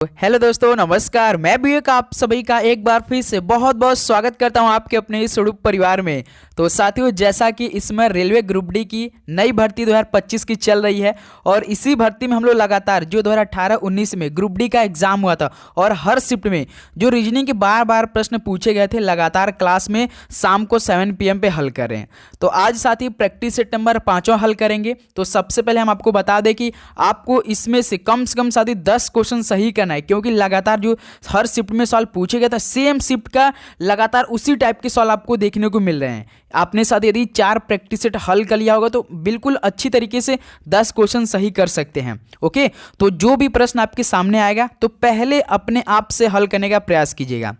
Hello दोस्तों, नमस्कार। मैं विवेक आप सभी का एक बार फिर से बहुत बहुत स्वागत करता हूं आपके अपने इस यूट्यूब परिवार में। तो साथियों, जैसा कि इसमें रेलवे ग्रुप डी की नई भर्ती 2025 की चल रही है और इसी भर्ती में हम लोग लगातार जो 2018-19 में ग्रुप डी का एग्जाम हुआ था और हर शिफ्ट में जो रीजनिंग के बार बार प्रश्न पूछे गए थे लगातार क्लास में शाम को 7 PM पे हल कर रहे हैं। तो आज साथी प्रैक्टिस सेट नंबर 5 हल करेंगे। तो सबसे पहले हम आपको बता दें कि आपको इसमें से कम साथी 10 क्वेश्चन सही करना है, क्योंकि लगातार जो हर शिफ्ट में सवाल पूछे गए थे सेम शिफ्ट का लगातार उसी टाइप के सवाल आपको देखने को मिल रहे हैं। आपने साथ यदि 4 प्रैक्टिस सेट हल कर लिया होगा तो बिल्कुल अच्छी तरीके से 10 क्वेश्चन सही कर सकते हैं। ओके, तो जो भी प्रश्न आपके सामने आएगा तो पहले अपने आप से हल करने का प्रयास कीजिएगा।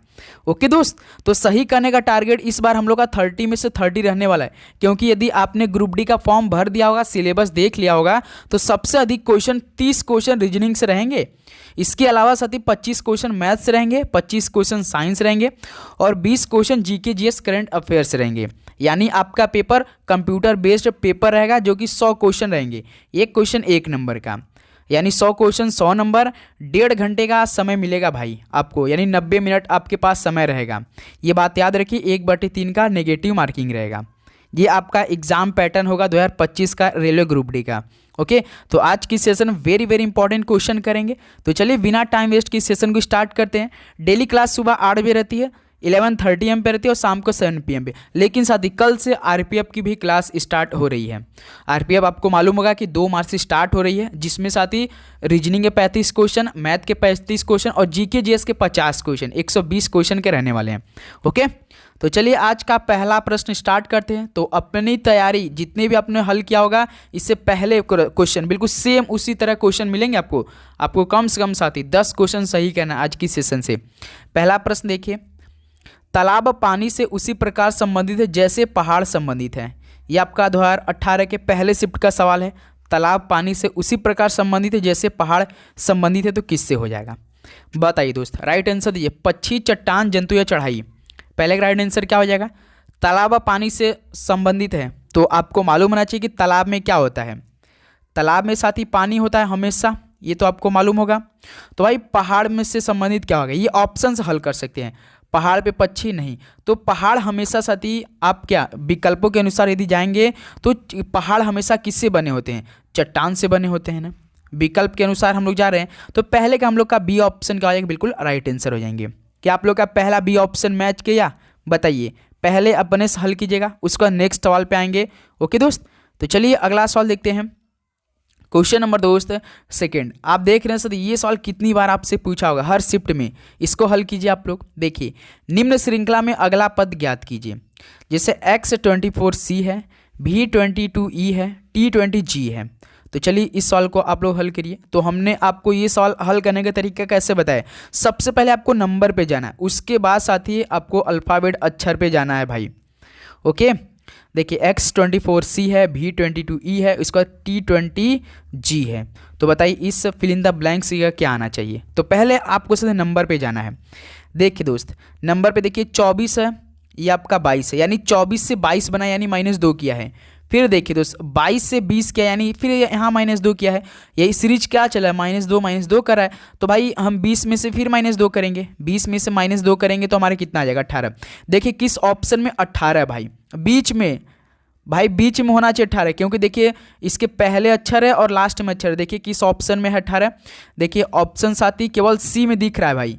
ओके दोस्त, तो सही करने का टारगेट इस बार हम लोग का 30 में से 30 रहने वाला है, क्योंकि यदि आपने ग्रुप डी का फॉर्म भर दिया होगा, सिलेबस देख लिया होगा, तो सबसे अधिक क्वेश्चन 30 क्वेश्चन रीजनिंग से रहेंगे। इसके अलावा साथी 25 क्वेश्चन मैथ से रहेंगे, 25 क्वेश्चन साइंस रहेंगे और 20 question GK GS current affairs रहेंगे। यानी आपका पेपर कंप्यूटर बेस्ड पेपर रहेगा, जो कि 100 क्वेश्चन रहेंगे, एक क्वेश्चन 1 नंबर का, यानी 100 क्वेश्चन 100 नंबर। 1.5 घंटे का समय मिलेगा भाई आपको, यानी 90 मिनट आपके पास समय रहेगा। ये बात याद रखिए, 1/3 का नेगेटिव मार्किंग रहेगा। ये आपका एग्जाम पैटर्न होगा 2025 का रेलवे ग्रुप डी का। ओके, तो आज की session very very important question करेंगे। तो चलिए बिना टाइम वेस्ट की सेशन को स्टार्ट करते हैं। डेली क्लास सुबह 8 बजे रहती है, 11:30 AM पे रहती है और शाम को 7 PM पे। लेकिन साथ ही कल से आरपीएफ की भी क्लास स्टार्ट हो रही है। आरपीएफ आपको मालूम होगा कि 2 मार्च से स्टार्ट हो रही है, जिसमें साथ ही रीजनिंग के 35 क्वेश्चन, मैथ के 35 क्वेश्चन और जीके जीएस के 50 क्वेश्चन, 120 क्वेश्चन के रहने वाले हैं। ओके, तो चलिए आज का पहला प्रश्न स्टार्ट करते हैं। तो अपनी तैयारी जितने भी आपने हल किया होगा, इससे पहले क्वेश्चन बिल्कुल सेम उसी तरह क्वेश्चन मिलेंगे आपको कम से कम साथी 10 क्वेश्चन सही करना आज की सेशन से। पहला प्रश्न देखिए, तालाब पानी से उसी प्रकार संबंधित है जैसे पहाड़ संबंधित है। ये आपका 2018 के पहले शिफ्ट का सवाल है। तालाब पानी से उसी प्रकार संबंधित है जैसे पहाड़ संबंधित है, तो किससे हो जाएगा बताइए दोस्त। राइट आंसर दीजिए, पक्षी, चट्टान, जंतु या चढ़ाई। पहले का राइट आंसर क्या हो जाएगा? तालाब पानी से संबंधित है, तो आपको मालूम होना चाहिए कि तालाब में क्या होता है। तालाब में साथ ही पानी होता है हमेशा, ये तो आपको मालूम होगा। तो भाई पहाड़ में से संबंधित क्या होगा, ये ऑप्शन से हल कर सकते हैं। पहाड़ पे पक्षी नहीं, तो पहाड़ हमेशा साथी आप क्या विकल्पों के अनुसार यदि जाएंगे तो पहाड़ हमेशा किससे बने होते हैं? चट्टान से बने होते हैं ना। विकल्प के अनुसार हम लोग जा रहे हैं, तो पहले का हम लोग का बी ऑप्शन का हो जाएगा, बिल्कुल राइट आंसर हो जाएंगे। क्या आप लोग का पहला बी ऑप्शन मैच किया? बताइए, पहले अपने से हल कीजिएगा, उसका नेक्स्ट सवाल पे आएंगे। ओके दोस्त, तो चलिए अगला सवाल देखते हैं। क्वेश्चन नंबर दोस्त सेकंड, आप देख रहे हैं सर, ये सवाल कितनी बार आपसे पूछा होगा हर शिफ्ट में। इसको हल कीजिए आप लोग। देखिए, निम्न श्रृंखला में अगला पद ज्ञात कीजिए। जैसे X24C है, V22E है, T20G है। तो चलिए इस सवाल को आप लोग हल करिए। तो हमने आपको ये सवाल हल करने का तरीका कैसे बताया? सबसे पहले आपको नंबर पे जाना है, उसके बाद साथ ही आपको अल्फ़ाबेट अक्षर पे जाना है भाई। ओके, देखिए X24C है, V22E है, इसका T20G है। तो बताइए इस फिल इन द ब्लैंक्स का क्या आना चाहिए? तो पहले आपको सीधे नंबर पे जाना है। देखिए दोस्त, नंबर पे देखिए 24 है, ये आपका 22 है, यानी 24 से 22 बना, यानी -2 किया है। फिर देखिए दोस्त 22 से 20 किया, यानी फिर यहाँ -2 किया है। यही सीरीज क्या चला है, -2 करा है। तो भाई हम 20 में से फिर -2 करेंगे, 20 में से -2 करेंगे तो हमारे कितना आ जाएगा? 18। देखिए किस ऑप्शन में 18 है भाई? बीच में भाई, बीच में होना चाहिए 18, क्योंकि देखिए इसके पहले अक्षर है और लास्ट में अक्षर है। देखिए किस ऑप्शन में है 18? देखिए ऑप्शन साथी केवल सी में दिख रहा है भाई,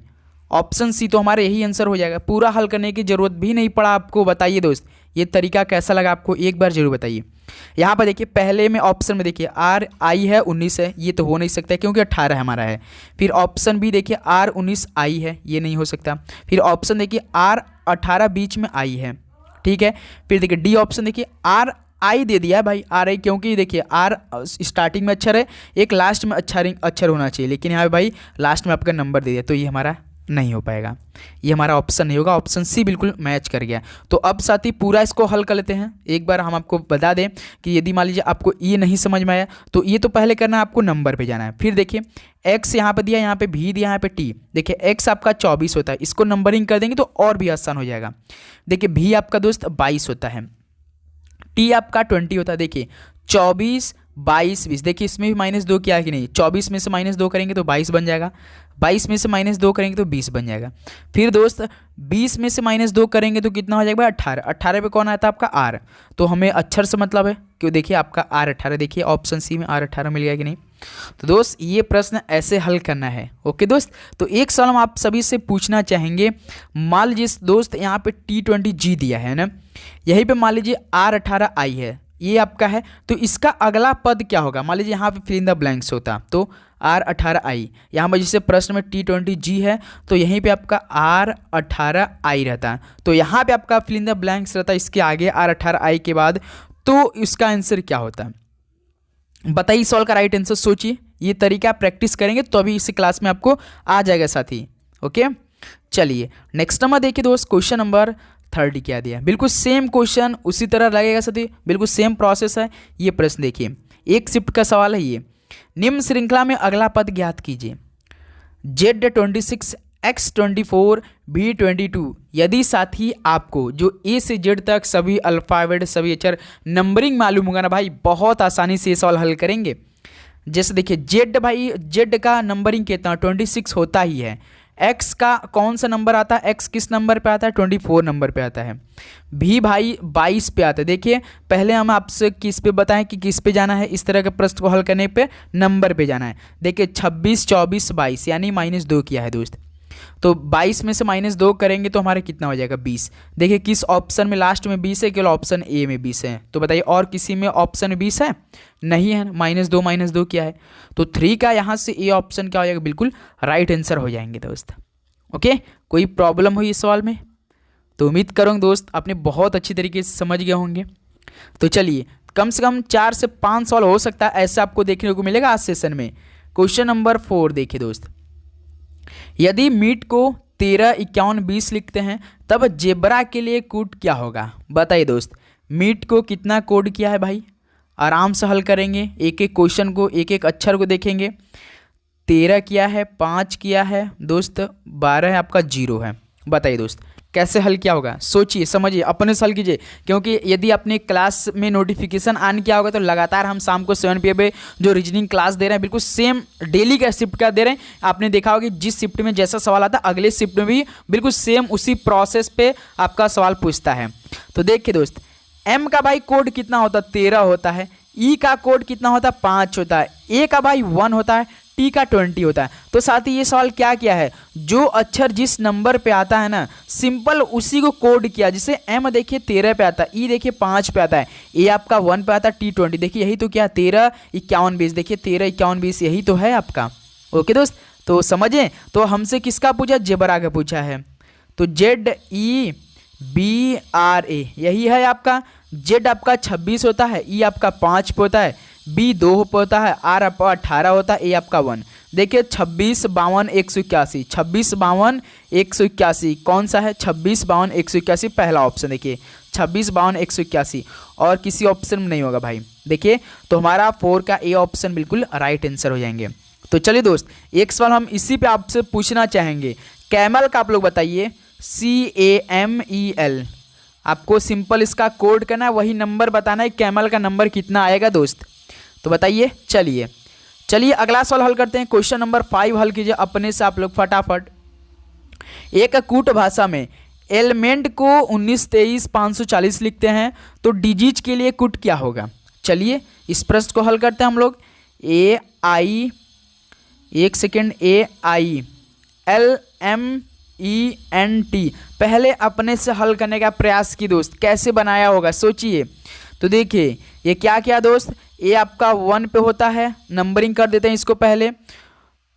ऑप्शन सी। तो हमारा यही आंसर हो जाएगा। पूरा हल करने की जरूरत भी नहीं पड़ा आपको। बताइए दोस्त ये तरीका कैसा लगा आपको, एक बार जरूर बताइए। यहाँ पर देखिए पहले में ऑप्शन में देखिए RI है, 19 है, ये तो हो नहीं सकता क्योंकि 18 हमारा है। फिर ऑप्शन भी देखिए R19I है, ये नहीं हो सकता। फिर ऑप्शन देखिए R18 बीच में I है, ठीक है। फिर देखिए डी ऑप्शन देखिए RI दे दिया है भाई, RI, क्योंकि देखिए R स्टार्टिंग में अक्षर है, एक लास्ट में अक्षर होना चाहिए, लेकिन यहाँ पे भाई लास्ट में आपका नंबर दे दिया, तो ये हमारा नहीं हो पाएगा, ये हमारा ऑप्शन नहीं होगा। ऑप्शन सी बिल्कुल मैच कर गया। तो अब साथी पूरा इसको हल कर लेते हैं। एक बार हम आपको बता दें कि यदि मान लीजिए आपको ये नहीं समझ में आया, तो ये तो पहले करना है, आपको नंबर पे जाना है। फिर देखिए x यहाँ पे दिया, यहाँ पे v दिया, यहाँ पे t। देखिए x आपका 24 होता है, इसको नंबरिंग कर देंगे तो और भी आसान हो जाएगा। देखिए v आपका दोस्त 22 होता है, t आपका 20 होता है। देखिए 24 22 20, देखिए इसमें भी -2 किया है कि नहीं, 24 में से -2 करेंगे तो 22 बन जाएगा, 22 में से -2 करेंगे तो 20 बन जाएगा। फिर दोस्त 20 में से -2 करेंगे तो कितना हो जाएगा, 18, 18 पे कौन आता है आपका आर, तो हमें अक्षर से मतलब है, क्यों देखिए आपका R18, देखिए ऑप्शन सी में R18 मिल गया कि नहीं। तो दोस्त ये प्रश्न ऐसे हल करना है। ओके दोस्त, तो एक सवाल हम आप सभी से पूछना चाहेंगे, मान लीजिए दोस्त यहाँ पे T20G दिया है ना, यहीं पे मान लीजिए R18I है, ये आपका है, तो इसका अगला पद क्या होगा, मान लीजिए यहाँ पे फिल इन द ब्लैंक्स होता तो R18I, यहाँ पर जैसे प्रश्न में T20G है तो यहीं पे आपका R18I रहता, तो यहाँ पे आपका फिल इन द ब्लैंक्स रहता इसके आगे R18I के बाद, तो इसका आंसर क्या होता है बताइए। सवाल का राइट आंसर सोचिए, ये तरीका प्रैक्टिस करेंगे तो अभी इस क्लास में आपको आ जाएगा साथी। ओके चलिए नेक्स्ट नंबर देखिए दोस्त, क्वेश्चन नंबर 30 क्या दिया, बिल्कुल सेम क्वेश्चन उसी तरह लगेगा साथी, बिल्कुल सेम प्रोसेस है। ये प्रश्न देखिए, एक शिफ्ट का सवाल है ये, निम्न श्रृंखला में अगला पद ज्ञात कीजिए, Z26 X24 V22, यदि साथी आपको जो A से Z तक सभी अल्फ़ाबेट सभी अक्षर नंबरिंग मालूम होगा ना भाई, बहुत आसानी से ये सवाल हल करेंगे। जैसे देखिए Z भाई, Z का नंबरिंग कितना 26 होता ही है, X का कौन सा नंबर आता है, X किस नंबर पे आता है 24 नंबर पे आता है, V भाई 22 पे आता है। देखिए पहले हम आपसे किस पे बताएं कि किस पे जाना है, इस तरह के प्रश्न को हल करने पे नंबर पे जाना है। देखिए 26 24 22 यानी -2 किया है दोस्त, तो 22 में से -2 करेंगे तो हमारे कितना हो जाएगा 20। देखिए किस ऑप्शन में लास्ट में 20 है, केवल ऑप्शन ए में 20 है, तो बताइए और किसी में ऑप्शन में 20 है नहीं है, -2 किया है, तो 3 का यहाँ से ए ऑप्शन क्या हो जाएगा, बिल्कुल राइट आंसर हो जाएंगे दोस्त। ओके कोई प्रॉब्लम हुई इस सवाल में, तो उम्मीद करूँगा दोस्त आपने बहुत अच्छी तरीके से समझ गए होंगे। तो चलिए कम से कम 4 से 5 सवाल हो सकता है ऐसे आपको देखने को मिलेगा आज सेशन में। क्वेश्चन नंबर 4 देखिए दोस्त, यदि मीट को 13 51 20 लिखते हैं तब जेब्रा के लिए कोड क्या होगा, बताइए दोस्त। मीट को कितना कोड किया है भाई, आराम से हल करेंगे, एक एक क्वेश्चन को एक एक अक्षर को देखेंगे। 13 किया है, 5 किया है दोस्त, 12 है आपका, 0 है, बताइए दोस्त कैसे हल किया होगा, सोचिए समझिए अपने से हल कीजिए, क्योंकि यदि अपने क्लास में नोटिफिकेशन ऑन किया होगा तो लगातार हम शाम को 7 PM पे जो रीजनिंग क्लास दे रहे हैं बिल्कुल सेम डेली का शिफ्ट का दे रहे हैं। आपने देखा होगा कि जिस शिफ्ट में जैसा सवाल आता है अगले शिफ्ट में भी बिल्कुल सेम उसी प्रोसेस पे आपका सवाल पूछता है। तो देखिए दोस्त, एम का भाई कोड कितना होता है 13 होता है, ई का कोड कितना होता है 5 होता है, ए का भाई 1 होता है, टी का 20 होता है। तो साथ ही ये सवाल क्या किया है, जो अक्षर जिस नंबर पे आता है ना सिंपल उसी को कोड किया, जिसे एम देखिए 13 पे आता है, ई देखिए 5 पे आता है, ए आपका 1 पे आता है, टी 20, देखिए यही तो क्या 13 51 20, देखिए 13 51 20 यही तो है आपका। ओके दोस्त, तो समझें, तो हमसे किसका पूछा, जेबरा का पूछा है, तो ZEBRA यही है आपका। Z आपका 26 होता है, ई आपका 5 पे होता है, बी 2 पे होता है, आर आपका 18 होता है, ए आपका 1। देखिए 26 52 181, 26 52 181 कौन सा है, 26 52 181 पहला ऑप्शन, देखिए 26 52 181 और किसी ऑप्शन में नहीं होगा भाई। देखिए तो हमारा 4 का ए ऑप्शन बिल्कुल राइट आंसर हो जाएंगे। तो चलिए दोस्त एक सवाल हम इसी पे आपसे पूछना चाहेंगे, कैमल का आप लोग बताइए, CAMEL, आपको सिंपल इसका कोड करना है, वही नंबर बताना है, कैमल का नंबर कितना आएगा दोस्त, तो बताइए। चलिए अगला सवाल हल करते हैं, क्वेश्चन नंबर 5 हल कीजिए अपने से आप लोग फटाफट। एक कूट भाषा में एलिमेंट को 19 23 540 लिखते हैं तो डिजिट के लिए कूट क्या होगा। चलिए इस प्रश्न को हल करते हैं हम लोग। AILMENT पहले अपने से हल करने का प्रयास की दोस्त, कैसे बनाया होगा सोचिए। तो देखिए ये क्या क्या दोस्त, ए आपका 1 पे होता है, नंबरिंग कर देते हैं इसको पहले,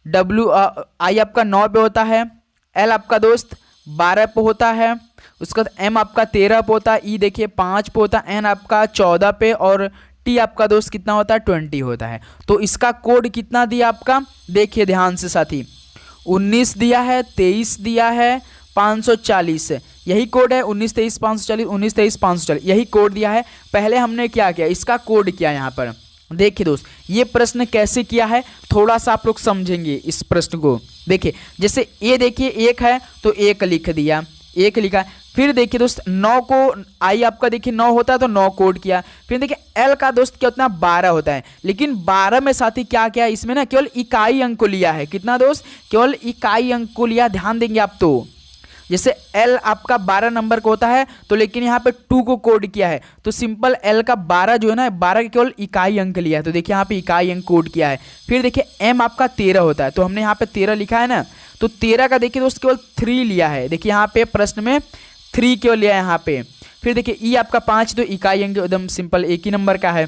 आई आपका 9 पे होता है, एल आपका दोस्त 12 पे होता है, उसके बाद एम आपका 13 पे होता है, ई देखिए 5 पे होता है, एन आपका 14 पे और टी आपका दोस्त कितना होता है 20 होता है। तो इसका कोड कितना दिया आपका, देखिए ध्यान से साथी, 19 दिया है, 23 दिया है, 540 यही कोड है, 19 23 540 19 23 540 यही कोड दिया है। पहले हमने क्या किया, इसका कोड किया यहाँ पर। देखिए दोस्त ये प्रश्न कैसे किया है थोड़ा सा आप लोग समझेंगे इस प्रश्न को। देखिए जैसे ए देखिए 1 है तो 1 लिख दिया, 1 लिखा, फिर देखिए दोस्त 9 को आई आपका देखिए 9 होता है तो 9 कोड किया। फिर देखिए एल का दोस्त क्या होता है 12 होता है, लेकिन 12 में साथी क्या क्या इसमें ना केवल इकाई अंक को लिया है। कितना दोस्त? केवल इकाई अंक को लिया, ध्यान देंगे आप। तो जैसे एल आपका 12 नंबर का होता है तो लेकिन यहाँ पे 2 को कोड किया है, तो सिंपल एल का 12 जो है ना 12 का केवल इकाई अंक लिया है, तो देखिए यहाँ पे इकाई अंक कोड किया है। फिर देखिए एम आपका 13 होता है तो हमने यहाँ पे 13 लिखा है ना, तो 13 का देखिए दोस्त केवल 3 लिया है। देखिए यहाँ पे प्रश्न में 3 केवल लिया है यहाँ पे। फिर देखिए ई आपका 5 तो इकाई अंक एकदम सिंपल एक ही नंबर का है।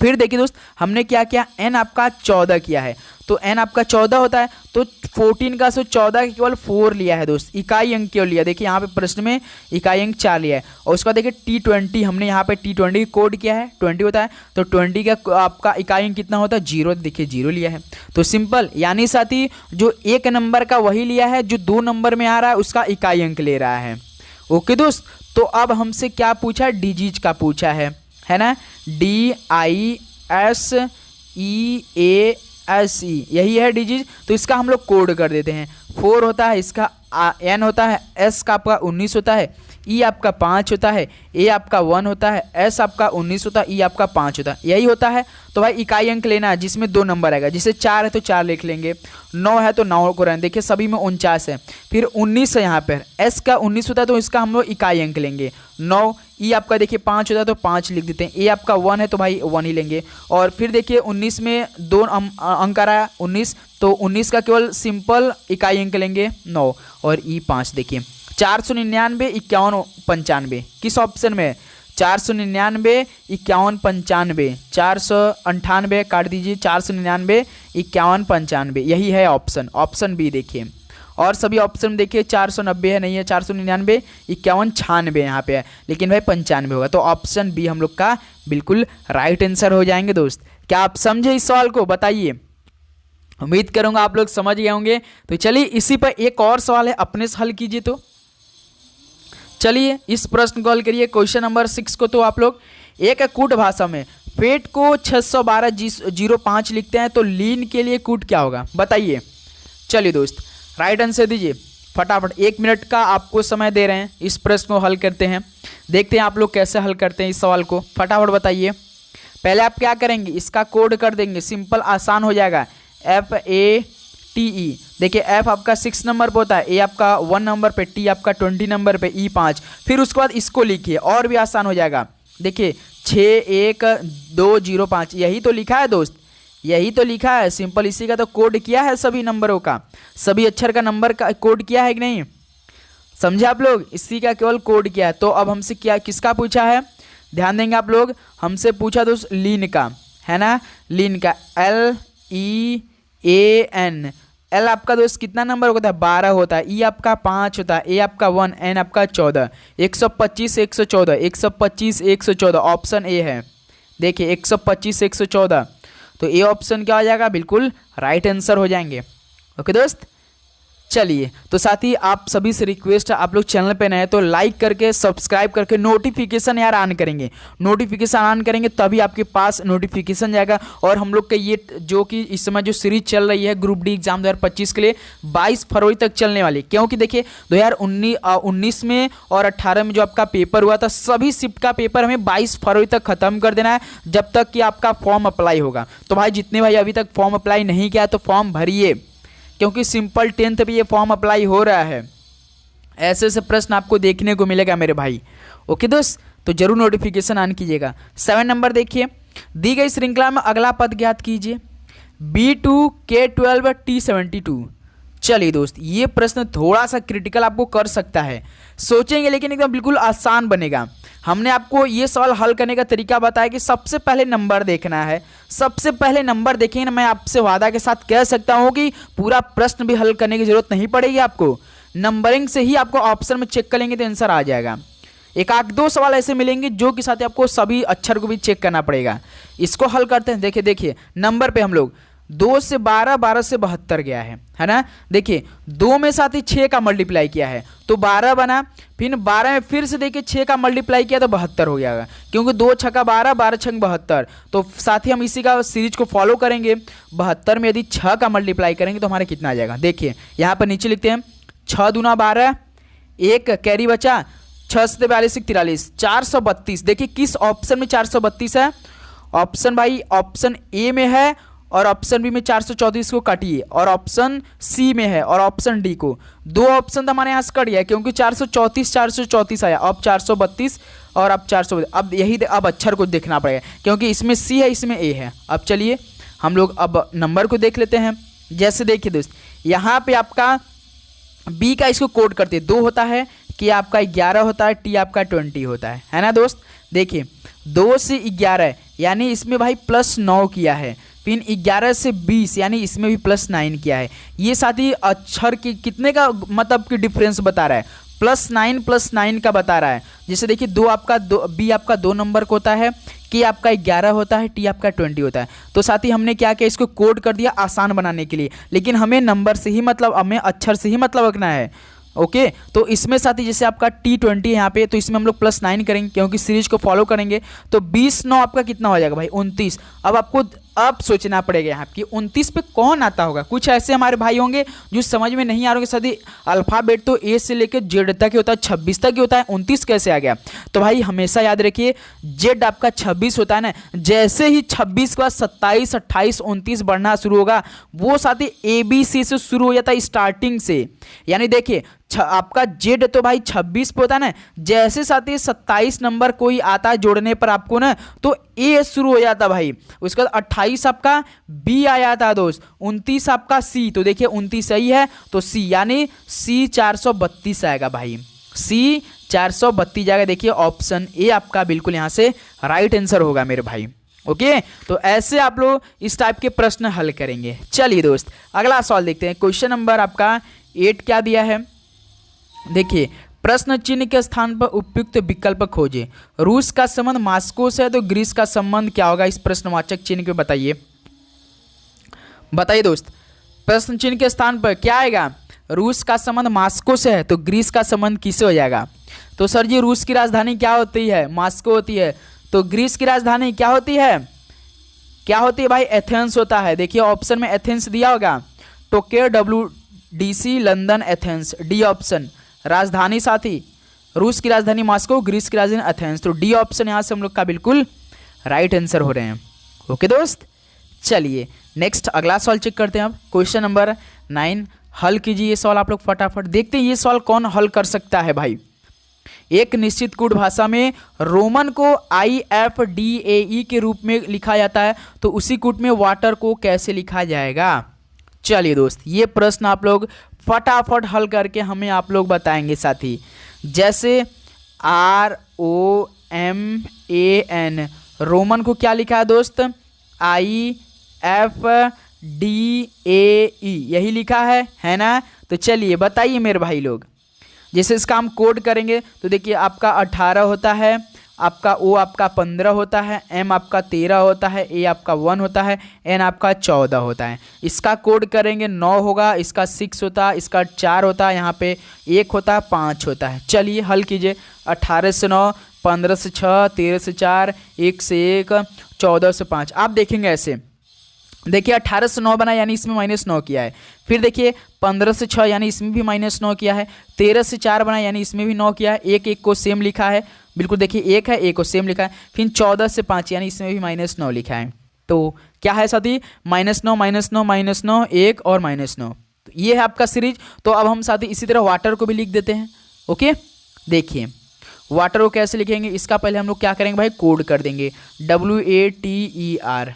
फिर देखिए दोस्त हमने क्या किया, एन आपका 14 किया है, तो एन आपका 14 होता है तो 14 का सो 14 का केवल 4 लिया है दोस्त, इकाई अंक केवल लिया। देखिए यहाँ पे प्रश्न में इकाई अंक 4 लिया है। और उसके बाद देखिए T20 हमने यहाँ पे T20 कोड किया है, 20 होता है तो 20 का आपका इकाई अंक कितना होता है 0, देखिए 0 लिया है। तो सिंपल यानी साथी जो 1 नंबर का वही लिया है जो 2 नंबर में आ रहा है उसका इकाई अंक ले रहा है। ओके दोस्त, तो अब हमसे क्या पूछा, डिजिट का पूछा है ना, DISEASE यही है डिजिट। तो इसका हम लोग कोड कर देते हैं। 4 होता है, इसका N होता है, S का आपका 19 होता है, E आपका 5 होता है, A आपका 1 होता है, S आपका 19 होता है, E आपका 5 होता है, यही होता है। तो भाई इकाई अंक लेना है जिसमें 2 नंबर आएगा, जिसे 4 है तो 4 लिख लेंगे, 9 है तो 9 को रहने, देखिए सभी में 49 है। फिर 19 है यहाँ पर, S का 19 होता है तो इसका हम लोग इकाई अंक लेंगे 9। E आपका देखिए 5 होता है तो 5 लिख देते हैं, A आपका 1 है तो भाई 1 ही लेंगे। और फिर देखिए 19 में 2 अंक आ रहा है 19, तो 19 का केवल सिंपल इकाई अंक लेंगे 9 और E 5। देखिए 499 51 95 किस ऑप्शन में है, 499 51 95, 498 काट दीजिए, 499 51 95 यही है ऑप्शन, ऑप्शन बी देखिए। और सभी ऑप्शन देखिए 490 है, नहीं है, 499 51 96 यहाँ पे है, लेकिन भाई 95 होगा, तो ऑप्शन बी हम लोग का बिल्कुल राइट आंसर हो जाएंगे दोस्त। क्या आप समझे इस सवाल को, बताइए। उम्मीद करूंगा आप लोग समझ गए होंगे। तो चलिए इसी पर एक और सवाल है, अपने से हल कीजिए। तो चलिए इस प्रश्न को हल करिए, क्वेश्चन नंबर 6 को। तो आप लोग एक कूट भाषा में फेट को 612.05 लिखते हैं तो लीन के लिए कूट क्या होगा, बताइए। चलिए दोस्त राइट आंसर दीजिए फटाफट, 1 मिनट का आपको समय दे रहे हैं, इस प्रश्न को हल करते हैं। देखते हैं आप लोग कैसे हल करते हैं इस सवाल को, फटाफट बताइए। पहले आप क्या करेंगे, इसका कोड कर देंगे, सिंपल आसान हो जाएगा, FATE। देखिए F आपका 6 नंबर पे होता है, A आपका 1 नंबर पे, T आपका 20 नंबर पे, E 5। फिर उसके बाद इसको लिखिए और भी आसान हो जाएगा। देखिए 61205 यही तो लिखा है दोस्त, यही तो लिखा है, सिंपल इसी का तो कोड किया है, सभी नंबरों का, सभी अक्षर का नंबर का कोड किया है कि नहीं, समझे आप लोग, इसी का केवल कोड किया है। तो अब हमसे क्या किसका पूछा है, ध्यान देंगे आप लोग, हमसे पूछा दोस्त लीन का, है ना, लीन का LEAN। एल आपका दोस्त कितना नंबर होता है 12 होता है, E आपका 5 होता है, A आपका 1, N आपका 14, 125 114 125 114 ऑप्शन ए है। देखिए 125 114, तो ए ऑप्शन क्या हो जाएगा, बिल्कुल राइट आंसर हो जाएंगे। ओके दोस्त, चलिए तो साथी आप सभी से रिक्वेस्ट है, आप लोग चैनल पे नए हैं तो लाइक करके सब्सक्राइब करके नोटिफिकेशन यार ऑन करेंगे, नोटिफिकेशन ऑन करेंगे तभी आपके पास नोटिफिकेशन जाएगा। और हम लोग का ये जो कि इस समय जो सीरीज चल रही है ग्रुप डी एग्जाम 2025 के लिए 22 फरवरी तक चलने वाली, क्योंकि देखिए 2019 में और 18 में जो आपका पेपर हुआ था, सभी शिफ्ट का पेपर हमें 22 फरवरी तक खत्म कर देना है, जब तक कि आपका फॉर्म अप्लाई होगा। तो भाई जितने भाई अभी तक फॉर्म अप्लाई नहीं किया तो फॉर्म भरिए, क्योंकि सिंपल 10th पे ये फॉर्म अप्लाई हो रहा है। ऐसे ऐसे प्रश्न आपको देखने को मिलेगा मेरे भाई। ओके दोस्त, तो जरूर नोटिफिकेशन ऑन कीजिएगा। 7 नंबर देखिए, दी गई श्रृंखला में अगला पद ज्ञात कीजिए, B2 K12 T72। चलिए दोस्त ये प्रश्न थोड़ा सा क्रिटिकल आपको कर सकता है, सोचेंगे लेकिन एकदम बिल्कुल आसान बनेगा। हमने आपको ये सवाल हल करने का तरीका बताया कि सबसे पहले नंबर देखना है, सबसे पहले नंबर देखेंगे ना, मैं आपसे वादा के साथ कह सकता हूँ कि पूरा प्रश्न भी हल करने की जरूरत नहीं पड़ेगी आपको, नंबरिंग से ही आपको ऑप्शन में चेक करेंगे तो आंसर आ जाएगा। एक आध दो सवाल ऐसे मिलेंगे जो कि साथ आपको सभी अक्षर को भी चेक करना पड़ेगा। इसको हल करते हैं। देखिए नंबर पे हम लोग 2 से 12, 12 से 72 गया है ना। देखिए 2 में साथ ही 6 का मल्टीप्लाई किया है तो 12 बना, फिर 12 में फिर से देखिए 6 का मल्टीप्लाई किया तो 72 हो गया, क्योंकि 2 छक्का 12, 12 छंग 72। तो साथ ही हम इसी का सीरीज को फॉलो करेंगे। 72 में यदि 6 का मल्टीप्लाई करेंगे तो हमारे कितना आ जाएगा, देखिए यहाँ पर नीचे लिखते हैं 6 दूना 12, एक कैरी बचा, 6 से 42 43, 432। देखिए किस ऑप्शन में 432 है, ऑप्शन भाई ऑप्शन ए में है, और ऑप्शन बी में 434 को काटिए, और ऑप्शन सी में है, और ऑप्शन डी को। दो ऑप्शन तो हमारे यहाँ से कट गया क्योंकि 434 आया, अब 432 और अब 432। अब यही अब अक्षर को देखना पड़ेगा क्योंकि इसमें सी है इसमें ए है। अब चलिए हम लोग अब नंबर को देख लेते हैं। जैसे देखिए दोस्त, यहाँ पे आपका बी का इसको कोड करते हैं, 2 होता है, कि आपका 11 होता है, टी आपका 20 होता है ना दोस्त। देखिए 2 से 11 यानी इसमें भाई +9 किया है, फिर 11 से 20 यानी इसमें भी +9 किया है। ये साथी अक्षर की कितने का मतलब कि डिफरेंस बता रहा है, +9 का बता रहा है। जैसे देखिए बी आपका 2 नंबर का होता है, के आपका 11 होता है, टी आपका 20 होता है। तो साथ ही हमने क्या किया, इसको कोड कर दिया आसान बनाने के लिए, लेकिन हमें नंबर से ही मतलब, हमें अक्षर से ही मतलब रखना है। ओके तो इसमें साथ ही जैसे आपका T20 यहाँ पे, तो इसमें हम लोग +9 करेंगे क्योंकि सीरीज को फॉलो करेंगे। तो 20 9 आपका कितना हो जाएगा भाई 29। अब आपको अब सोचना पड़ेगा यहाँ कि 29 पे कौन आता होगा। कुछ ऐसे हमारे भाई होंगे जो समझ में नहीं आ रहे होंगे, साथ ही अल्फ़ाबेट तो ए से लेकर जेड तक ही होता है, 26 तक ही होता है, 29 कैसे आ गया। तो भाई हमेशा याद रखिए जेड आपका 26 होता है ना, जैसे ही 26 के बाद 27 28 29 बढ़ना शुरू होगा, वो साथ ही ABC से शुरू हो जाता है स्टार्टिंग से। यानी देखिए आपका जेड तो भाई 26 पे होता है ना, जैसे साथ ही 27 नंबर कोई आता है जोड़ने पर आपको ना, तो ए शुरू हो जाता भाई, उसके बाद 28 आपका बी आ जाता है दोस्त, 29 आपका सी। तो देखिए 29 सही है तो सी, यानी सी 432 आएगा भाई, सी 432 जाएगा। देखिए ऑप्शन ए आपका बिल्कुल यहाँ से राइट आंसर होगा मेरे भाई। ओके तो ऐसे आप लोग इस टाइप के प्रश्न हल करेंगे। चलिए दोस्त अगला सवाल देखते हैं। क्वेश्चन नंबर आपका 8 क्या दिया है, देखिए प्रश्न चिन्ह के स्थान पर उपयुक्त विकल्प खोजें। रूस का संबंध मॉस्को से है तो ग्रीस का संबंध क्या होगा इस प्रश्नवाचक चिन्ह के, बताइए बताइए दोस्त। प्रश्न चिन्ह के स्थान पर क्या आएगा, रूस का संबंध मॉस्को से है तो ग्रीस का संबंध किससे हो जाएगा। तो सर जी रूस की राजधानी क्या होती है, मॉस्को होती है, तो ग्रीस की राजधानी क्या होती है, क्या होती है भाई एथेंस होता है। देखिए ऑप्शन में एथेंस दिया होगा, Tokyo WDC London Athens, D option. राजधानी साथी रूस की राजधानी मॉस्को, ग्रीस की राजधानी एथेंस, तो डी ऑप्शन यहाँ से हम लोग का बिल्कुल राइट आंसर हो रहे हैं। ओके दोस्त चलिए नेक्स्ट अगला सवाल चेक करते हैं। अब क्वेश्चन नंबर 9 हल कीजिए ये सवाल आप लोग फटाफट। देखते हैं ये सवाल कौन हल कर सकता है भाई। एक निश्चित कूट भाषा में रोमन को IFDAE के रूप में लिखा जाता है, तो उसी कूट में वाटर को कैसे लिखा जाएगा। चलिए दोस्त ये प्रश्न आप लोग फटाफट हल करके हमें आप लोग बताएंगे साथी। जैसे ROMAN रोमन को क्या लिखा है दोस्त, IFDAE यही लिखा है ना। तो चलिए बताइए मेरे भाई लोग। जैसे इसका हम कोड करेंगे तो देखिए आपका 18 होता है, आपका O आपका 15 होता है, M आपका 13 होता है, A आपका 1 होता है, N आपका 14 होता है। इसका कोड करेंगे 9 होगा, इसका 6 होता है, इसका 4 होता है, यहाँ पे 1 होता है, 5 होता है। चलिए हल कीजिए। 18 से 9, 15 से 6, 13 से 4, 1 से 1, 14 से 5। आप देखेंगे ऐसे, देखिए 18 से 9 बना यानी इसमें -9 किया है। फिर देखिए 15 से 6 यानी इसमें भी -9 किया है। 13 से 4 बना यानी इसमें भी 9 किया है। 1 1 को सेम लिखा है, बिल्कुल देखिए 1 है 1 को सेम लिखा है। फिर 14 से 5 यानी इसमें भी -9 लिखा है। तो क्या है साथी, -9 -9 -9 1 और -9। तो ये है आपका सीरीज। तो अब हम साथी इसी तरह वाटर को भी लिख देते हैं। ओके देखिए वाटर को कैसे लिखेंगे, इसका पहले हम लोग क्या करेंगे भाई, कोड कर देंगे WATER।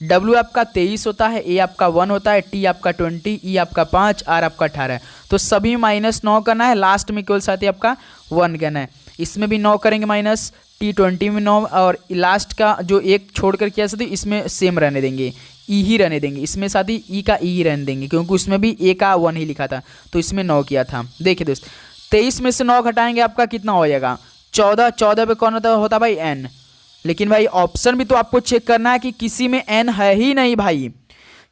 W आपका 23 होता है, A आपका 1 होता है, T आपका 20, E आपका 5, R आपका 18। तो सभी -9 करना है, लास्ट में केवल साथ ही आपका 1 करना है। इसमें भी 9 करेंगे माइनस, T20 में 9, और लास्ट का जो एक छोड़ कर किया साथी इसमें सेम रहने देंगे, E ही रहने देंगे। इसमें साथी E का E ही रहने देंगे क्योंकि उसमें भी A का 1 ही लिखा था, तो इसमें 9 किया था। देखिए दोस्त 23 में से 9 घटाएंगे आपका कितना हो जाएगा 14। 14 पे कौन होता भाई N। लेकिन भाई ऑप्शन भी तो आपको चेक करना है कि किसी में N है ही नहीं भाई,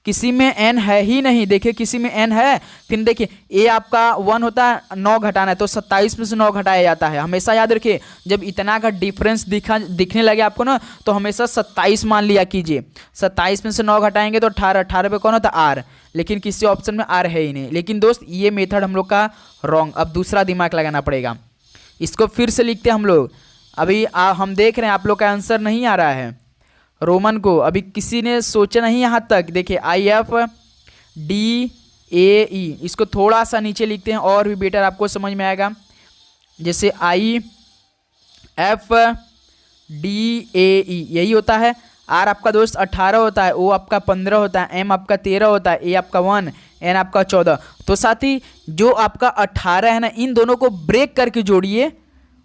किसी में n है ही नहीं। देखिए किसी में n है, फिर देखिए a आपका 1 होता है, 9 घटाना है तो 27 में से 9 घटाया जाता है। हमेशा याद रखिए जब इतना का डिफरेंस दिखने लगे आपको ना तो हमेशा 27 मान लिया कीजिए। 27 में से 9 घटाएंगे तो 18, 18 पे कौन होता है r, लेकिन किसी ऑप्शन में r है ही नहीं। लेकिन दोस्त ये मेथड हम लोग का रॉन्ग, अब दूसरा दिमाग लगाना पड़ेगा। इसको फिर से लिखते हैं हम लोग। अभी हम देख रहे हैं आप लोग का आंसर नहीं आ रहा है रोमन को, अभी किसी ने सोचा नहीं यहाँ तक। देखिए IFDAE, इसको थोड़ा सा नीचे लिखते हैं और भी बेटर आपको समझ में आएगा। जैसे IFDAE यही होता है। R आपका दोस्त 18 होता है, O आपका 15 होता है, M आपका 13 होता है, A आपका 1, N आपका 14। तो साथी जो आपका 18 है ना, इन दोनों को ब्रेक करके जोड़िए।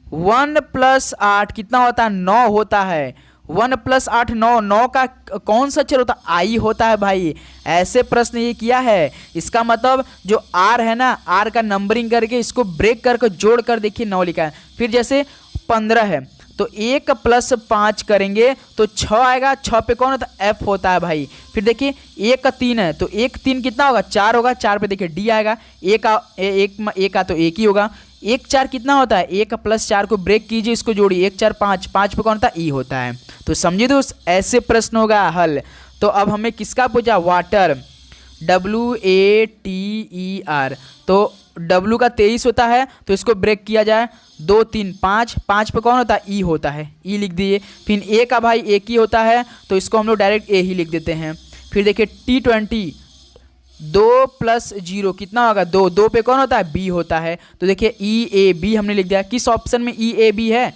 1 + 8 कितना होता है? 9 होता है। 1 + 8 9, 9 का कौन सा अक्षर होता है? आई होता है भाई। ऐसे प्रश्न ये किया है। इसका मतलब जो R है ना, R का नंबरिंग करके इसको ब्रेक करके जोड़ कर देखिए 9 लिखा है। फिर जैसे 15 है तो 1 + 5 करेंगे तो 6 आएगा। 6 पे कौन होता है? F होता है भाई। फिर देखिए 1 3 है तो 1 3 कितना होगा? 4 होगा। 4 पे देखिए D आएगा। 1 का तो 1 ही होगा। 1 4 कितना होता है? 1 + 4 को ब्रेक कीजिए, इसको जोड़िए। 1 4 5, 5 पे कौन होता है? E होता है। तो समझिए दोस्त, ऐसे प्रश्न होगा हल। तो अब हमें किसका पूछा? Water, WATER। तो W का 23 होता है तो इसको ब्रेक किया जाए। 2 3 5, 5 पे कौन होता है? E होता है। E लिख दिए। फिर A का भाई 1 ही होता है तो इसको हम लोग डायरेक्ट A ही लिख देते हैं। फिर देखिए T20, 2 + 0 कितना होगा? 2, 2 पे कौन होता है? B होता है। तो देखिए EAB हमने लिख दिया। किस ऑप्शन में EAB है?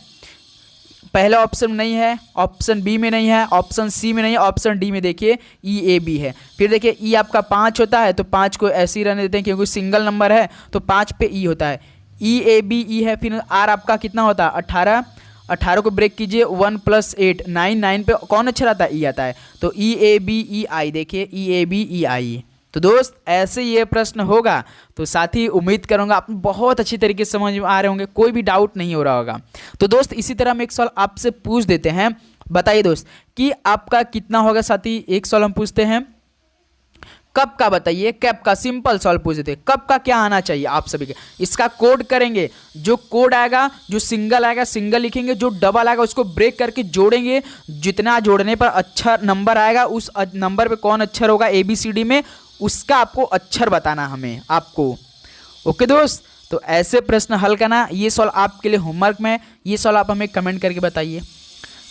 पहला ऑप्शन नहीं है, ऑप्शन बी में नहीं है, ऑप्शन सी में नहीं है, ऑप्शन डी में देखिए EAB है। फिर देखिए E आपका 5 होता है तो 5 को ऐसे ही रहने देते हैं क्योंकि सिंगल नंबर है तो 5 पे E होता है। EABE है। फिर R आपका कितना होता है? 18, 18 को ब्रेक कीजिए। 1 + 8 9, 9 पे कौन अक्षर आता है? E आता है। तो EABEI, देखिए EABEI। तो दोस्त ऐसे ये प्रश्न होगा। तो साथी उम्मीद करूंगा आप बहुत अच्छी तरीके से समझ में आ रहे होंगे, कोई भी डाउट नहीं हो रहा होगा। तो दोस्त इसी तरह हम एक सवाल आपसे पूछ देते हैं। बताइए दोस्त कि आपका कितना होगा साथी? एक सवाल हम पूछते हैं कब का, बताइए कब का। सिंपल सवाल पूछ देते हैं, कब का क्या आना चाहिए आप सभी के। इसका कोड करेंगे, जो कोड आएगा, जो सिंगल आएगा सिंगल लिखेंगे, जो डबल आएगा उसको ब्रेक करके जोड़ेंगे। जितना जोड़ने पर अच्छा नंबर आएगा उस नंबर पे कौन अक्षर होगा ABCD में, उसका आपको अक्षर बताना हमें आपको। ओके दोस्त, तो ऐसे प्रश्न हल करना। ये सवाल आपके लिए होमवर्क में, ये सवाल आप हमें कमेंट करके बताइए।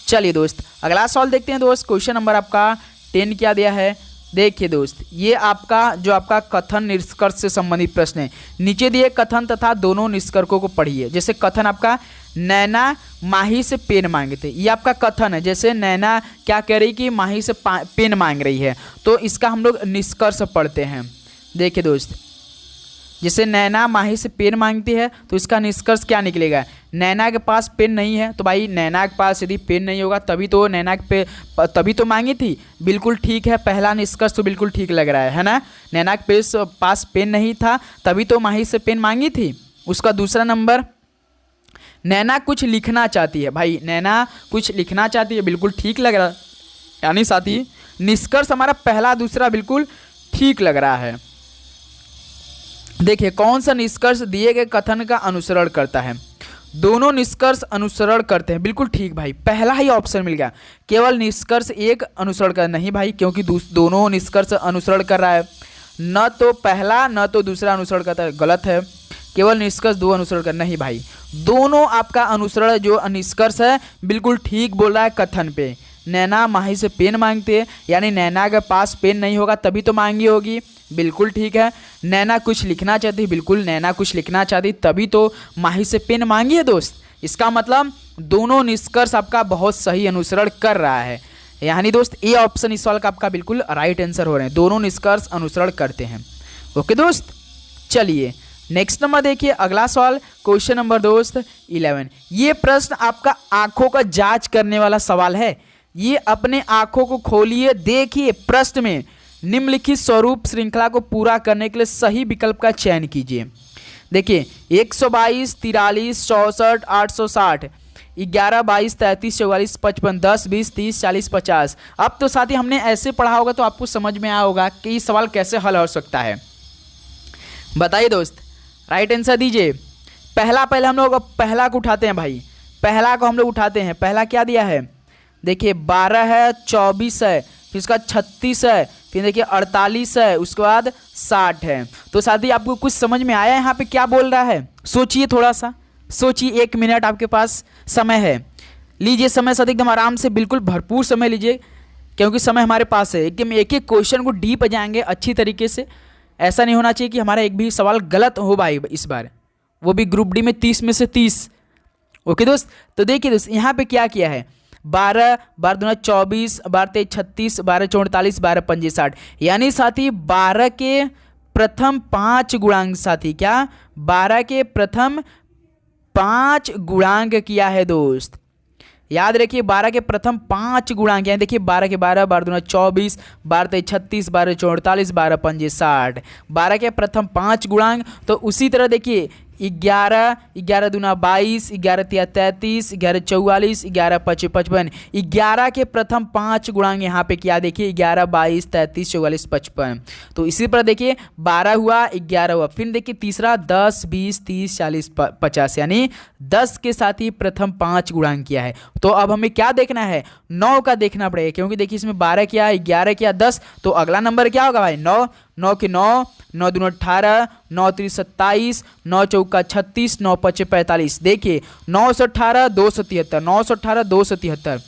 चलिए दोस्त अगला सवाल देखते हैं दोस्त। क्वेश्चन नंबर आपका 10 क्या दिया है? देखिए दोस्त, ये आपका जो आपका कथन निष्कर्ष से संबंधित प्रश्न है। नीचे दिए कथन तथा दोनों निष्कर्षों को पढ़िए। जैसे कथन आपका, नैना माही से पेन मांगे थे, ये आपका कथन है। जैसे नैना क्या कह रही कि माही से पेन मांग रही है, तो इसका हम लोग निष्कर्ष पढ़ते हैं। देखिए दोस्त, जैसे नैना माही से पेन मांगती है तो इसका निष्कर्ष क्या निकलेगा? नैना के पास पेन नहीं है तो भाई नैना के पास यदि पेन नहीं होगा तभी तो नैना के तभी तो मांगी थी। बिल्कुल ठीक है, पहला निष्कर्ष तो बिल्कुल ठीक लग रहा है ना। नैना के पास पेन नहीं था तभी तो माही से पेन मांगी थी। उसका दूसरा नंबर, नैना कुछ लिखना चाहती है। भाई नैना कुछ लिखना चाहती है, बिल्कुल ठीक लग रहा है। यानी साथी निष्कर्ष हमारा पहला दूसरा बिल्कुल ठीक लग रहा है। देखिए कौन सा निष्कर्ष दिए गए कथन का अनुसरण करता है? दोनों निष्कर्ष अनुसरण करते हैं, बिल्कुल ठीक भाई, पहला ही ऑप्शन मिल गया। केवल निष्कर्ष एक अनुसरण कर नहीं भाई, क्योंकि दोनों निष्कर्ष अनुसरण कर रहा है। न तो पहला न तो दूसरा अनुसरण करता है, गलत है। केवल निष्कर्ष 2 अनुसरण कर नहीं भाई, दोनों आपका अनुसरण जो निष्कर्ष है बिल्कुल ठीक बोल रहा है कथन पे। नैना माही से पेन मांगते हैं, यानी नैना के पास पेन नहीं होगा तभी तो मांगी होगी, बिल्कुल ठीक है। नैना कुछ लिखना चाहती, बिल्कुल नैना कुछ लिखना चाहती तभी तो माही से पेन मांगी है दोस्त। इसका मतलब दोनों निष्कर्ष आपका बहुत सही अनुसरण कर रहा है। यानी दोस्त ए ऑप्शन इस सवाल का आपका बिल्कुल राइट आंसर हो रहे हैं, दोनों निष्कर्ष अनुसरण करते हैं। ओके दोस्त, चलिए नेक्स्ट नंबर देखिए अगला सवाल, क्वेश्चन नंबर दोस्त 11। ये प्रश्न आपका आंखों का जांच करने वाला सवाल है। ये अपने आंखों को खोलिए, देखिए प्रश्न में निम्नलिखित स्वरूप श्रृंखला को पूरा करने के लिए सही विकल्प का चयन कीजिए। देखिए 122, 43, 64, 860, 11, 22, 33, 44, 55, 10, 20, 30, 40, 50। अब तो साथी हमने ऐसे पढ़ा होगा तो आपको समझ में आया होगा कि ये सवाल कैसे हल हो सकता है। बताइए दोस्त, राइट आंसर दीजिए। पहले हम लोग पहला को उठाते हैं भाई, पहला को हम लोग उठाते हैं। पहला क्या दिया है, देखिए 12 है, 24 है, फिर उसका 36 है, फिर देखिए 48 है, उसके बाद 60 है। तो साथी आपको कुछ समझ में आया यहाँ पे क्या बोल रहा है? सोचिए, थोड़ा सा सोचिए, 1 मिनट आपके पास समय है। लीजिए समय साथ एकदम आराम से, बिल्कुल भरपूर समय लीजिए, क्योंकि समय हमारे पास है। एकदम एक एक क्वेश्चन को डीप जाएंगे अच्छी तरीके से। ऐसा नहीं होना चाहिए कि हमारा एक भी सवाल गलत हो भाई इस बार, वो भी ग्रुप डी में 30 में से 30। ओके दोस्त, तो देखिए दोस्त यहाँ पे क्या किया है, 12, 12 दूना 24, 12 तेईस 36, 12 चौं 48, 12 पंजे 60। यानी साथी 12 के प्रथम 5 गुणांक, साथी क्या 12 के प्रथम 5 गुणांक किया है दोस्त। याद रखिए 12 के प्रथम 5 गुणांक हैं। देखिए 12 के 12, 12 दूना 24, 12 तेईस 36, 12 चौं 48, 12 पंजे 60। 12 के प्रथम 5 गुणांक। तो उसी तरह देखिए 11, 11 दूना 22, 11 तिया 33, 11 44, 11 पचे 55। 11 के प्रथम 5 गुणांक यहाँ पे क्या, देखिए 11, 22, 33, 44, 55। तो इसी पर देखिए 12 हुआ, 11 हुआ, फिर देखिए तीसरा 10, 20, 30, 40, 50, यानी 10 के साथ ही प्रथम 5 गुणांक किया है। तो अब हमें क्या देखना है, 9 का देखना पड़ेगा, क्योंकि देखिए इसमें 12 किया, 11 किया, 10। तो अगला नंबर क्या होगा भाई, 9। 9 के 9, 9 दूना 18, 9 तीस 27, 9 चौका 36, 9 पचे 45। देखिए 918, 273, 918, 273,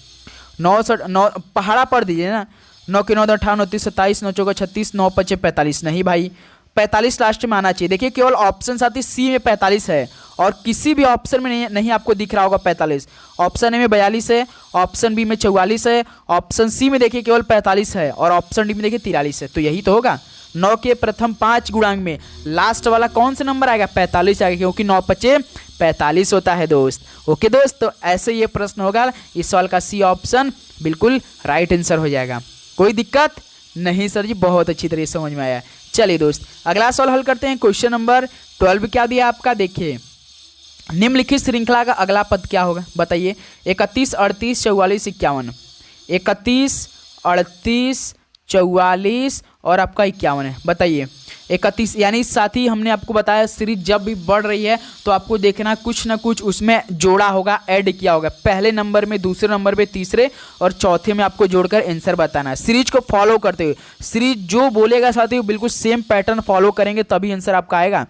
9 पहाड़ा पढ़ दीजिए ना। 9 के 9, 18, 9 तीस 27, 9 चौका 36, 9 पचे 45। नहीं भाई, 45 लास्ट में आना चाहिए। देखिए केवल ऑप्शन साथी सी में 45 है, और किसी भी ऑप्शन में नहीं आपको दिख रहा होगा 45। ऑप्शन ए में 42 है, ऑप्शन बी में 44 है, ऑप्शन सी में देखिए केवल 45 है, और ऑप्शन डी में देखिए 43 है। तो यही तो होगा। 9 के प्रथम 5 गुणांक में लास्ट वाला कौन सा नंबर आएगा, 45 आएगा, क्योंकि 9 पचे 45 होता है दोस्त। ओके दोस्त, तो ऐसे ये प्रश्न होगा। इस सवाल का सी ऑप्शन बिल्कुल राइट आंसर हो जाएगा। कोई दिक्कत नहीं सर जी, बहुत अच्छी तरह समझ में आया। चलिए दोस्त अगला सवाल हल करते हैं। क्वेश्चन नंबर 12 क्या दिया आपका, देखिए निम्नलिखित श्रृंखला का अगला पद क्या होगा, बताइए। 31, 38, 44, 51। 31, 38, 44 और आपका 51 है। बताइए 31, यानी साथ ही हमने आपको बताया सीरीज जब भी बढ़ रही है तो आपको देखना कुछ ना कुछ उसमें जोड़ा होगा, ऐड किया होगा। पहले नंबर में, दूसरे नंबर में, तीसरे और चौथे में आपको जोड़कर आंसर बताना है। सीरीज को फॉलो करते हुए, सीरीज जो बोलेगा साथी बिल्कुल सेम पैटर्न फॉलो करेंगे तभी आंसर आपका आएगा।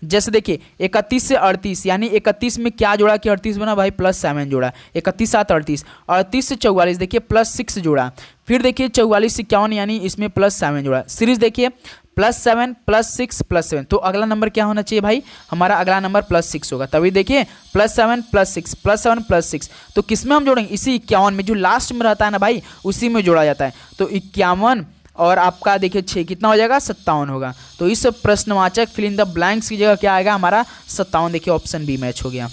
जैसे देखिए 31 से 38, यानी 31 में क्या जोड़ा कि 38 बना भाई, +7 जोड़ा। 31 7 38। 38 से 44 देखिए +6 जोड़ा। फिर देखिए 44 से 51, यानी इसमें +7 जोड़ा। सीरीज देखिए +7 +6 +7। तो अगला नंबर क्या होना चाहिए भाई, हमारा अगला नंबर +6 होगा। तभी देखिए +7 +6 +7 +6। तो किस में हम जोड़ेंगे, इसी 51 में, जो लास्ट में रहता है ना भाई उसी में जोड़ा जाता है। तो 51 और आपका देखिए 6 कितना हो जाएगा, 57 होगा। तो इस प्रश्नवाचक फिल इन द ब्लैंक्स की जगह क्या आएगा हमारा, 57। देखिए ऑप्शन बी मैच हो गया।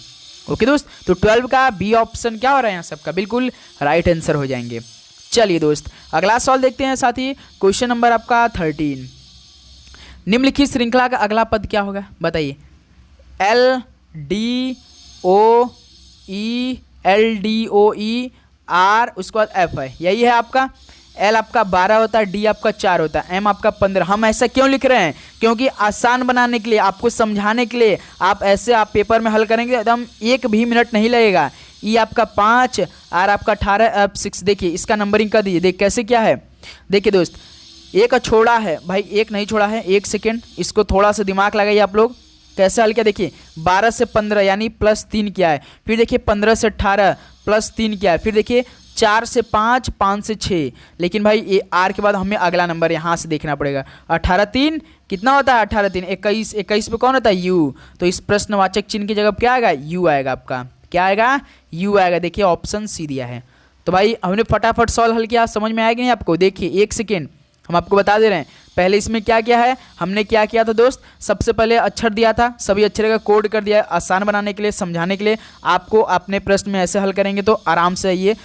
ओके दोस्त, तो 12 का बी ऑप्शन क्या हो रहा है यहाँ सबका, बिल्कुल राइट आंसर हो जाएंगे। चलिए दोस्त अगला सवाल देखते हैं साथी। क्वेश्चन नंबर आपका 13। निम्नलिखित श्रृंखला का अगला पद क्या होगा, बताइए। LDOE LDOE R, उसके बाद F है, यही है आपका। L आपका 12 होता है, D आपका 4 होता है, M आपका 15। हम ऐसा क्यों लिख रहे हैं, क्योंकि आसान बनाने के लिए, आपको समझाने के लिए। आप ऐसे आप पेपर में हल करेंगे एकदम 1 भी मिनट नहीं लगेगा। E आपका 5, R आपका 18, F 6। देखिए इसका नंबरिंग कर दीजिए, देख कैसे क्या है। देखिए दोस्त एक छोड़ा है भाई, एक नहीं छोड़ा है, 1 सेकेंड, इसको थोड़ा सा दिमाग लगाइए आप लोग। कैसे हल किया, देखिए 12 से 15 यानी +3 किया है। फिर देखिए 15 से 18 +3 किया है। फिर देखिए 4 से 5, 5 से 6। लेकिन भाई ये R के बाद हमें अगला नंबर यहाँ से देखना पड़ेगा। 18 3 कितना होता है, 18 3 21। 21 पे कौन होता है, U। तो इस प्रश्नवाचक चिन्ह की जगह क्या आएगा, U आएगा आपका। क्या आएगा, U आएगा। देखिए ऑप्शन सी दिया है। तो भाई हमने फटाफट सॉल्व हल किया, समझ में आएगा नहीं आपको। देखिए 1 सेकेंड हम आपको बता दे रहे हैं। पहले इसमें क्या किया है, हमने क्या किया था दोस्त, सबसे पहले अक्षर दिया था, सभी अक्षर का कोड कर दिया आसान बनाने के लिए, समझाने के लिए। आपको अपने प्रश्न में ऐसे हल करेंगे तो आराम से ये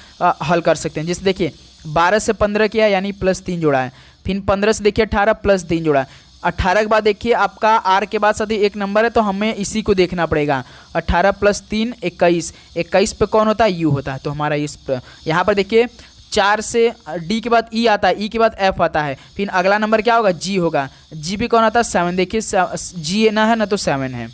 हल कर सकते हैं। जैसे देखिए 12 से 15 किया यानी +3 जोड़ा है। फिर 15 से देखिए 18 +3 जोड़ा। 18 के बाद देखिए आपका आर के बाद साथी एक नंबर है, तो हमें इसी को देखना पड़ेगा। 18 + 3 21, 21 पे कौन होता है, यू होता है। तो हमारा इस यहाँ पर देखिए 4 से डी के बाद ई आता है, ई के बाद एफ आता है, फिर अगला नंबर क्या होगा, जी होगा। जी पे कौन आता है, 7। देखिए जी ना है ना तो 7 है।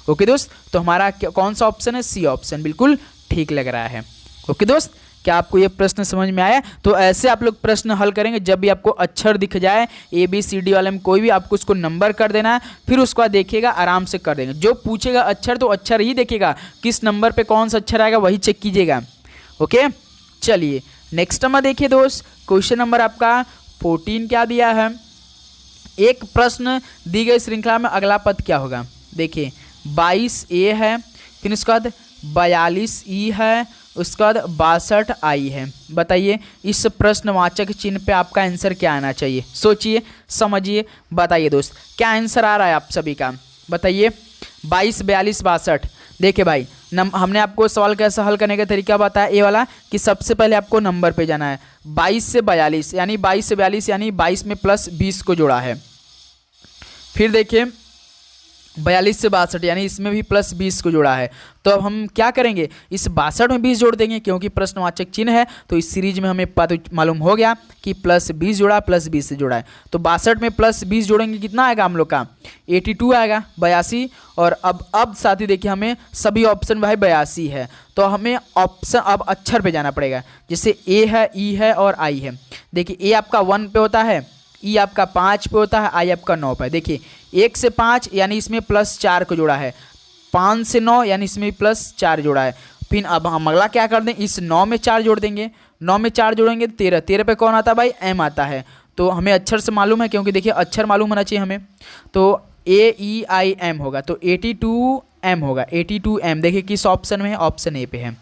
ओके दोस्त, तो हमारा कौन सा ऑप्शन है, सी ऑप्शन बिल्कुल ठीक लग रहा है। ओके दोस्त, क्या आपको ये प्रश्न समझ में आया? तो ऐसे आप लोग प्रश्न हल करेंगे, जब भी आपको अक्षर दिख जाए ABCD वाले में कोई भी, आपको उसको नंबर कर देना है, फिर उसको बाद देखिएगा आराम से कर देंगे। जो पूछेगा अक्षर तो अक्षर ही देखेगा, किस नंबर पे कौन सा अक्षर आएगा वही चेक कीजिएगा। ओके, चलिए नेक्स्ट नंबर देखिए दोस्त, क्वेश्चन नंबर आपका 14 क्या दिया है। एक प्रश्न दी गई श्रृंखला में अगला पद क्या होगा। देखिए 22A है, फिर उसके बाद 42E है, उसके बाद 62I है। बताइए इस प्रश्नवाचक चिन्ह पे आपका आंसर क्या आना चाहिए, सोचिए समझिए बताइए दोस्त, क्या आंसर आ रहा है आप सभी का, बताइए। 22, 42, 62। देखिए भाई हमने आपको सवाल कैसा हल करने का तरीका बताया, ये वाला कि सबसे पहले आपको नंबर पे जाना है। 22 से 42 यानी 22 से 42 यानी 22 में प्लस 20 को जोड़ा है। फिर देखिए 42 से 62 यानी इसमें भी प्लस 20 को जोड़ा है। तो अब हम क्या करेंगे, इस 62 में 20 जोड़ देंगे, क्योंकि प्रश्नवाचक चिन्ह है। तो इस सीरीज में हमें मालूम हो गया कि प्लस 20 जोड़ा प्लस 20 से जोड़ा है। तो 62 में प्लस 20 जोड़ेंगे, कितना आएगा हम लोग का, 82 आएगा, 82। और अब साथ ही देखिए हमें सभी ऑप्शन भाई 82 है, तो हमें ऑप्शन अब अक्षर पे जाना पड़ेगा। जैसे ए है, ई है और आई है। देखिए ए आपका 1 पे होता है, ई आपका 5 पे होता है, आई आपका 9 पे। देखिए 1 से 5 यानी इसमें प्लस 4 को जोड़ा है, 5 से 9 यानी इसमें प्लस 4 जोड़ा है। फिर अब हम अगला क्या कर दें, इस 9 में 4 जोड़ देंगे, 9 में 4 जोड़ेंगे 13, 13 पे कौन आता है भाई, एम आता है। तो हमें अक्षर से मालूम है, क्योंकि देखिए अक्षर मालूम होना चाहिए हमें। तो AEIM होगा, तो 82M होगा, 82M। देखिए किस ऑप्शन में है, ऑप्शन ए पे है।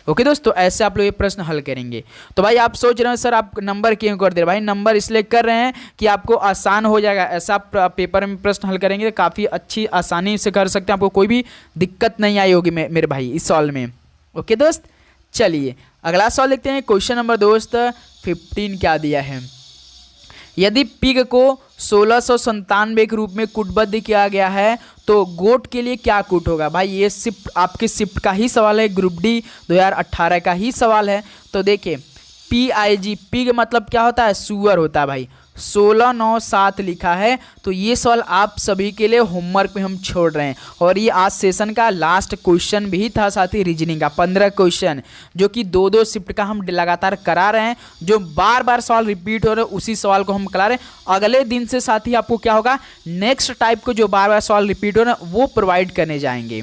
ओके दोस्तों, ऐसे आप लोग ये प्रश्न हल करेंगे। तो भाई आप सोच रहे हो सर आप नंबर क्यों कर दे रहे, भाई नंबर इसलिए कर रहे हैं कि आपको आसान हो जाएगा। ऐसा आप पेपर में प्रश्न हल करेंगे तो काफ़ी अच्छी आसानी से कर सकते हैं, आपको कोई भी दिक्कत नहीं आई होगी मेरे भाई इस सवाल में। ओके दोस्त, चलिए अगला सवाल देखते हैं। क्वेश्चन नंबर दोस्त 15 क्या दिया है। यदि पिग को 1697 के रूप में कूटबद्ध किया गया है तो गोट के लिए क्या कूट होगा। भाई ये शिफ्ट आपके शिफ्ट का ही सवाल है, ग्रुप डी 2018 का ही सवाल है। तो देखिए PIG, पिग मतलब क्या होता है, सुअर होता है भाई। 1697 लिखा है, तो ये सवाल आप सभी के लिए होमवर्क में हम छोड़ रहे हैं। और ये आज सेशन का लास्ट क्वेश्चन भी था, साथ ही रीजनिंग का 15 क्वेश्चन, जो कि 2-2 शिफ्ट का हम लगातार करा रहे हैं। जो बार बार सवाल रिपीट हो रहे हैं उसी सवाल को हम करा रहे हैं। अगले दिन से साथ ही आपको क्या होगा, नेक्स्ट टाइप को जो बार बार सवाल रिपीट हो रहे हैं वो प्रोवाइड करने जाएंगे।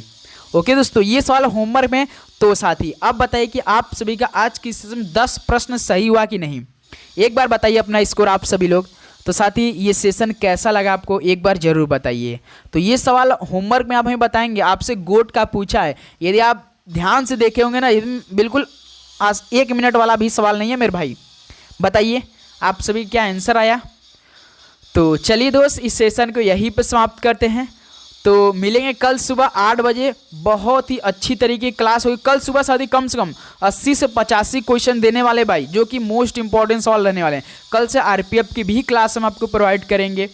ओके दोस्तों, ये सवाल होमवर्क में। तो साथी अब बताइए कि आप सभी का आज की सेशन में 10 प्रश्न सही हुआ कि नहीं, एक बार बताइए अपना स्कोर आप सभी लोग। तो साथी ये सेशन कैसा लगा आपको एक बार जरूर बताइए। तो ये सवाल होमवर्क में आप हमें बताएंगे, आपसे गोट का पूछा है। यदि आप ध्यान से देखे होंगे ना, बिल्कुल आज 1 मिनट वाला भी सवाल नहीं है मेरे भाई। बताइए आप सभी क्या आंसर आया। तो चलिए दोस्त, इस सेशन को यहीं पर समाप्त करते हैं। तो मिलेंगे कल सुबह 8 बजे, बहुत ही अच्छी तरीके की क्लास होगी कल सुबह। साथ ही कम से कम 80 से 85 क्वेश्चन देने वाले भाई, जो कि मोस्ट इंपॉर्टेंट सवाल रहने वाले हैं। कल से RPF की भी क्लास हम आपको प्रोवाइड करेंगे।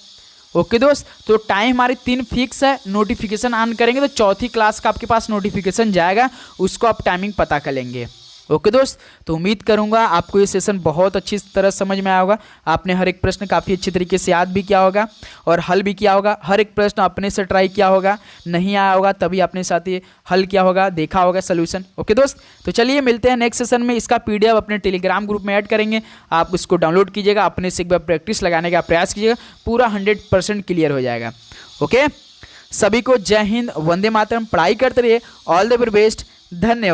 ओके दोस्त, तो टाइम हमारी 3 फिक्स है, नोटिफिकेशन ऑन करेंगे तो चौथी क्लास का आपके पास नोटिफिकेशन जाएगा, उसको आप टाइमिंग पता कर लेंगे। ओके दोस्त, तो उम्मीद करूंगा आपको ये सेशन बहुत अच्छी तरह समझ में आया होगा। आपने हर एक प्रश्न काफ़ी अच्छी तरीके से याद भी किया होगा और हल भी किया होगा। हर एक प्रश्न अपने से ट्राई किया होगा, नहीं आया होगा तभी अपने साथ ही हल किया होगा, देखा होगा सोल्यूशन। ओके दोस्त, तो चलिए मिलते हैं नेक्स्ट सेशन में। इसका PDF अपने टेलीग्राम ग्रुप में ऐड करेंगे, आप उसको डाउनलोड कीजिएगा, अपने से एक बार प्रैक्टिस लगाने का प्रयास कीजिएगा, पूरा 100% क्लियर हो जाएगा। ओके, सभी को जय हिंद, वंदे मातरम, पढ़ाई करते रहिए, ऑल द वेरी बेस्ट, धन्यवाद।